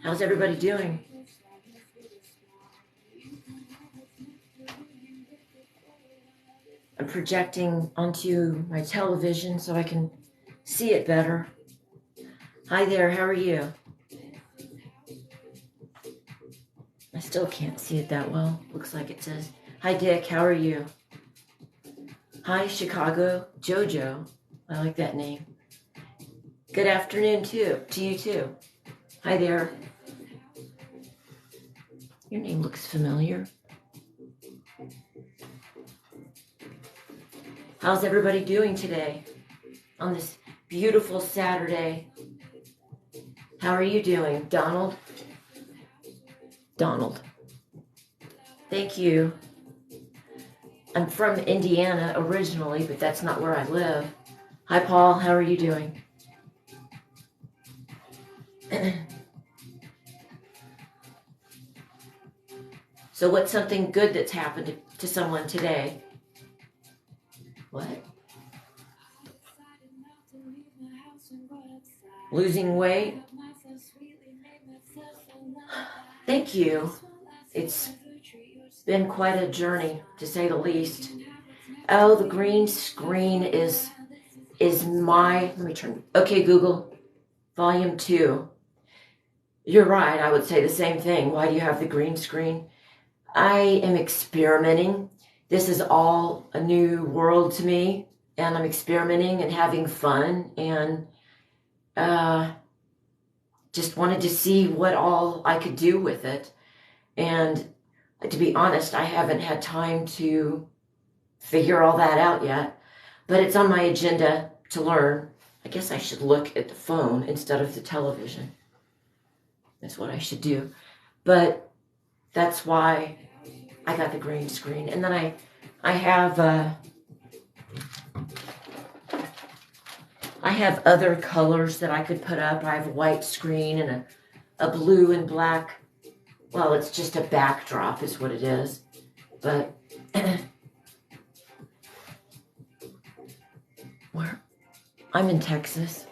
How's everybody doing? I'm projecting onto my television so I can see it better. Hi there, how are you? I still can't see it that well. Looks like it says, hi Dick, how are you? Hi Chicago, Jojo. I like that name. Good afternoon to you too. Hi there. Your name looks familiar. How's everybody doing today on this beautiful Saturday? How are you doing, Donald? Donald. Thank you. I'm from Indiana originally, but that's not where I live. Hi, Paul. How are you doing? So what's something good that's happened to someone today? What? Losing weight? Thank you. It's been quite a journey, to say the least. Oh, the green screen is my, let me turn, okay, Google, volume 2. You're right, I would say the same thing. Why do you have the green screen? I am experimenting. This is all a new world to me, and I'm experimenting and having fun, and just wanted to see what all I could do with it. And to be honest, I haven't had time to figure all that out yet, but it's on my agenda to learn. I guess I should look at the phone instead of the television. That's what I should do. But that's why I got the green screen. And then I have other colors that I could put up. I have a white screen and a blue and black. Well, it's just a backdrop is what it is. But where? I'm in Texas.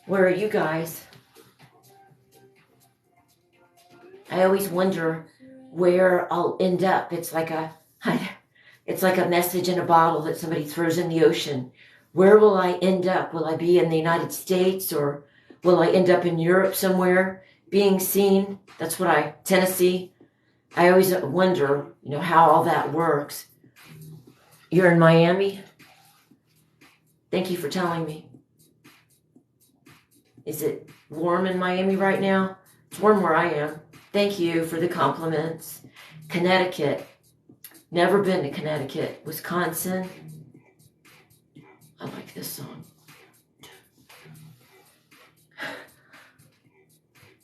Where are you guys? I always wonder where I'll end up. It's like a message in a bottle that somebody throws in the ocean. Where will I end up? Will I be in the United States, or will I end up in Europe somewhere being seen? That's what Tennessee. I always wonder, how all that works. You're in Miami? Thank you for telling me. Is it warm in Miami right now? It's warm where I am. Thank you for the compliments. Connecticut. Never been to Connecticut. Wisconsin. I like this song.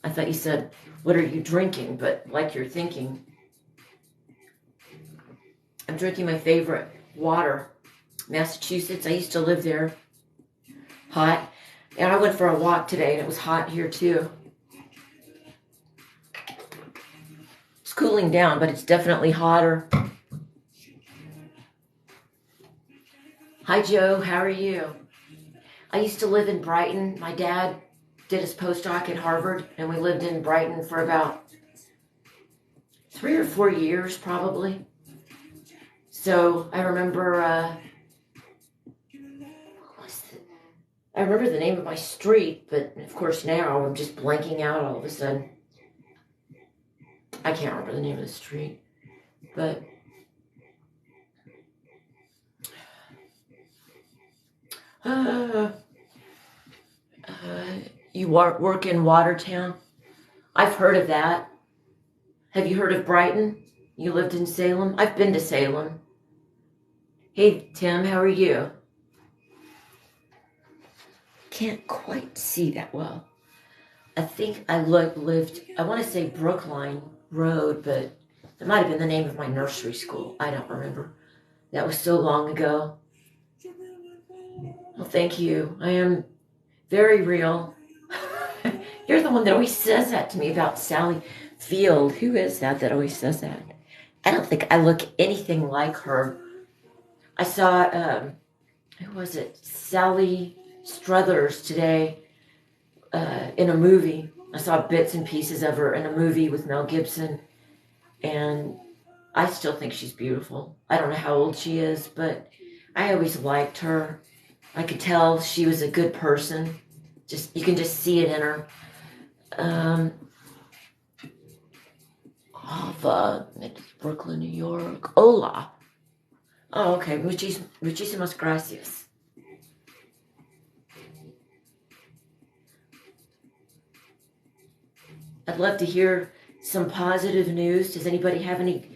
I thought you said, what are you drinking? But like you're thinking. I'm drinking my favorite water. Massachusetts. I used to live there. Hot. And I went for a walk today, and it was hot here too. It's cooling down, but it's definitely hotter. Hi, Joe. How are you? I used to live in Brighton. My dad did his postdoc at Harvard, and we lived in Brighton for about 3 or 4 years, probably. So I remember, I remember the name of my street, but of course now I'm just blanking out all of a sudden. I can't remember the name of the street, but you work in Watertown? I've heard of that. Have you heard of Brighton? You lived in Salem? I've been to Salem. Hey, Tim, how are you? Can't quite see that well. I think I lived, I want to say Brookline Road, but it might have been the name of my nursery school. I don't remember. That was so long ago. Well, thank you. I am very real. You're the one that always says that to me about Sally Field. Who is that always says that? I don't think I look anything like her. I saw, who was it? Sally Struthers today in a movie. I saw bits and pieces of her in a movie with Mel Gibson, and I still think she's beautiful. I don't know how old she is, but I always liked her. I could tell she was a good person. You can just see it in her. Ava, Brooklyn, New York. Hola. Oh, okay. Muchísimas gracias. I'd love to hear some positive news. Does anybody have any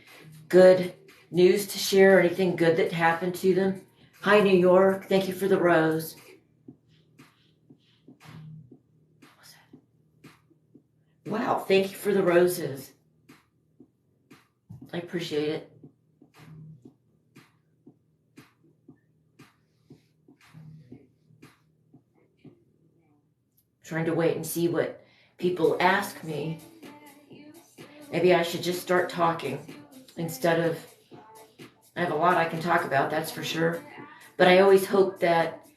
good news to share or anything good that happened to them? Hi, New York. Thank you for the rose. Wow, thank you for the roses. I appreciate it. Trying to wait and see what people ask me. Maybe I should just start talking instead of... I have a lot I can talk about, that's for sure. But I always hope that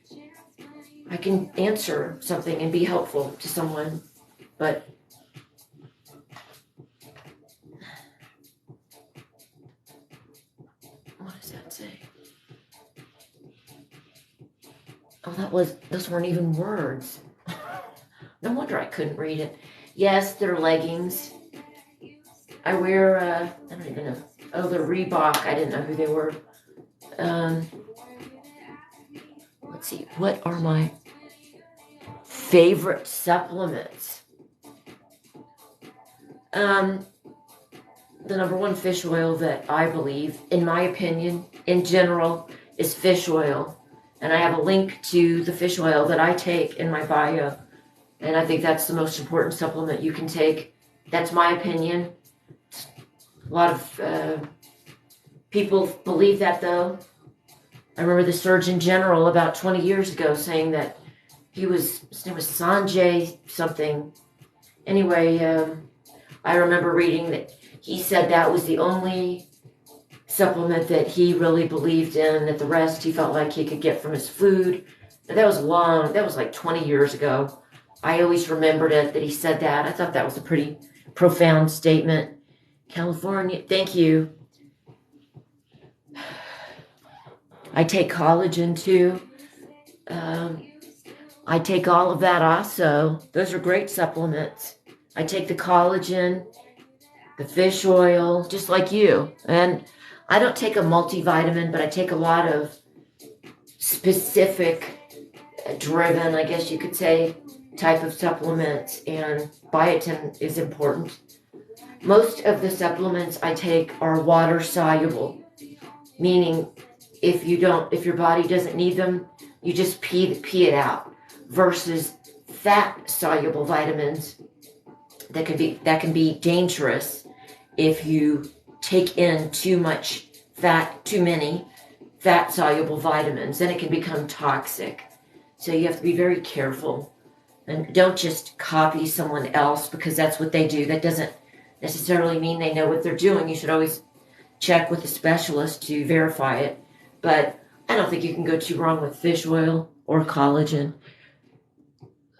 I can answer something and be helpful to someone. But what does that say? Oh, those weren't even words. No wonder I couldn't read it. Yes, they're leggings. I wear, I don't even know. Oh, they're Reebok. I didn't know who they were. Let's see. What are my favorite supplements? The number one fish oil that I believe, in my opinion, in general, is fish oil. And I have a link to the fish oil that I take in my bio. And I think that's the most important supplement you can take. That's my opinion. A lot of people believe that, though. I remember the Surgeon General about 20 years ago saying that his name was Sanjay something. Anyway, I remember reading that he said that was the only supplement that he really believed in, that the rest he felt like he could get from his food. And that was like 20 years ago. I always remembered it, that he said that. I thought that was a pretty profound statement. California, thank you. I take collagen too. I take all of that also. Those are great supplements. I take the collagen, the fish oil, just like you. And I don't take a multivitamin, but I take a lot of specific driven, I guess you could say, type of supplements, and biotin is important. Most of the supplements I take are water soluble, meaning if your body doesn't need them, you just pee it out, versus fat soluble vitamins that can be dangerous if you take in too many fat soluble vitamins. Then it can become toxic. So you have to be very careful. And don't just copy someone else because that's what they do. That doesn't necessarily mean they know what they're doing. You should always check with a specialist to verify it. But I don't think you can go too wrong with fish oil or collagen.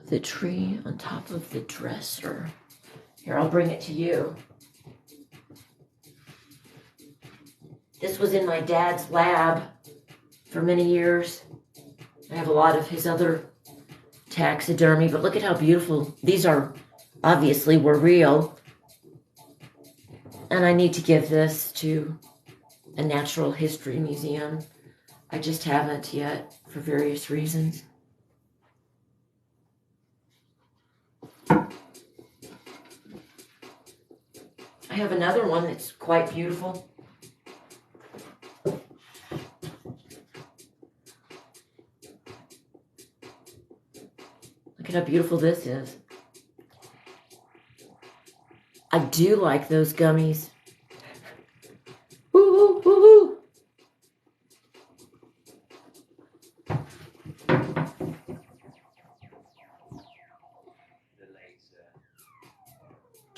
The tree on top of the dresser. Here, I'll bring it to you. This was in my dad's lab for many years. I have a lot of his other taxidermy, but look at how beautiful. These were real. And I need to give this to a natural history museum. I just haven't yet for various reasons. I have another one that's quite beautiful. Look at how beautiful this is. I do like those gummies. Woo-hoo, woo-hoo.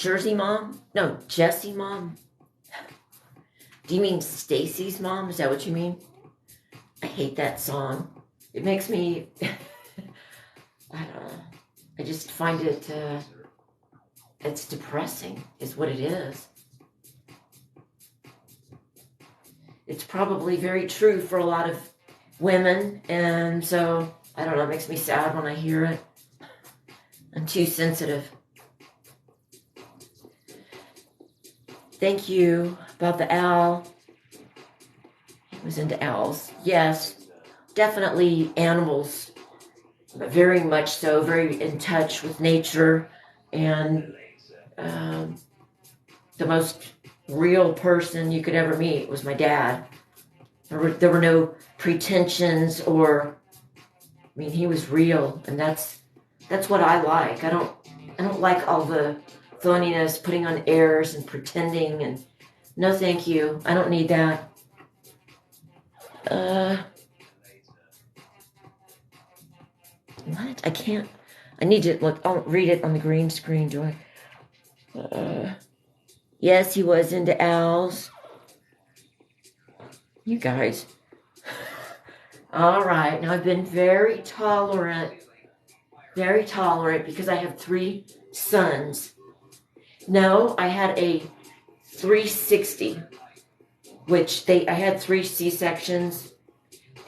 Jersey mom? No, Jesse mom? Do you mean Stacy's mom? Is that what you mean? I hate that song. It makes me, I don't know. I just find it, it's depressing, is what it is. It's probably very true for a lot of women, and so, I don't know, it makes me sad when I hear it. I'm too sensitive. Thank you about the owl. I was into owls. Yes, definitely animals, but very much so, very in touch with nature, and the most real person you could ever meet was my dad. There were no pretensions or, I mean, he was real, and that's what I like. I don't like all the phoniness, putting on airs and pretending, and no thank you. I don't need that. What? I can't. I need to look. I'll read it on the green screen, do I? Yes, he was into owls. You guys. All right. Now I've been very tolerant because I have 3 sons. No, I had a 360, which I had 3 C-sections,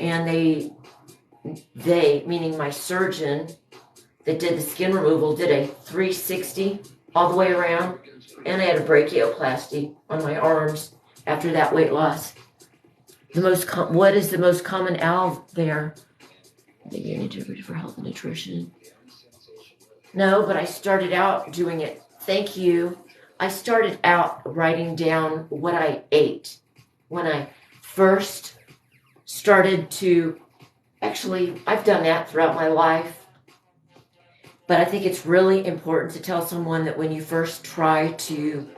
and they, meaning my surgeon that did the skin removal, did a 360 all the way around, and I had a brachioplasty on my arms after that weight loss. What is the most common owl there? I think you need to read for health and nutrition. No, but I started out doing it. Thank you. I started out writing down what I ate when I first started to, actually, I've done that throughout my life. But I think it's really important to tell someone that when you first try to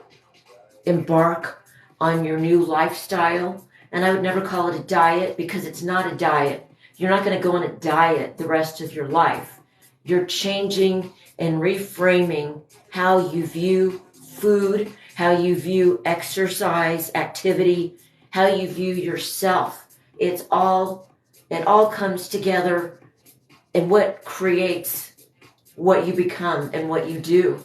embark on your new lifestyle, and I would never call it a diet because it's not a diet. You're not going to go on a diet the rest of your life. You're changing and reframing how you view food, how you view exercise, activity, how you view yourself. It all comes together in what creates what you become and what you do.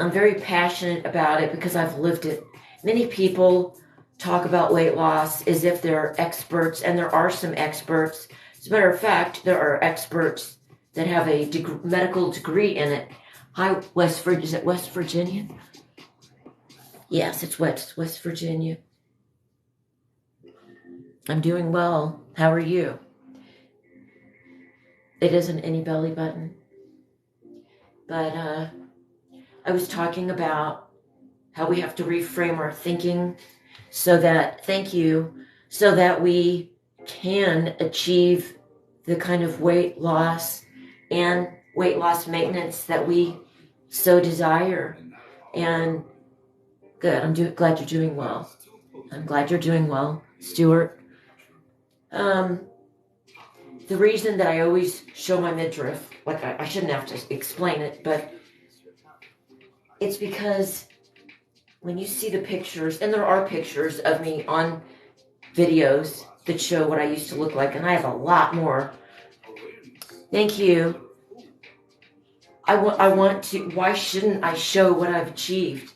I'm very passionate about it because I've lived it. Many people talk about weight loss as if they're experts, and there are some experts. As a matter of fact, there are experts that have a medical degree in it. Hi, West Virginia. Is it West Virginia? Yes, it's West Virginia. I'm doing well. How are you? It isn't any belly button. But I was talking about how we have to reframe our thinking so that we can achieve the kind of weight loss and weight loss maintenance that we so desire. And good, I'm glad you're doing well. I'm glad you're doing well, Stuart. The reason that I always show my midriff, like I shouldn't have to explain it, but it's because when you see the pictures, and there are pictures of me on videos that show what I used to look like, and I have a lot more. Thank you. I want to, why shouldn't I show what I've achieved?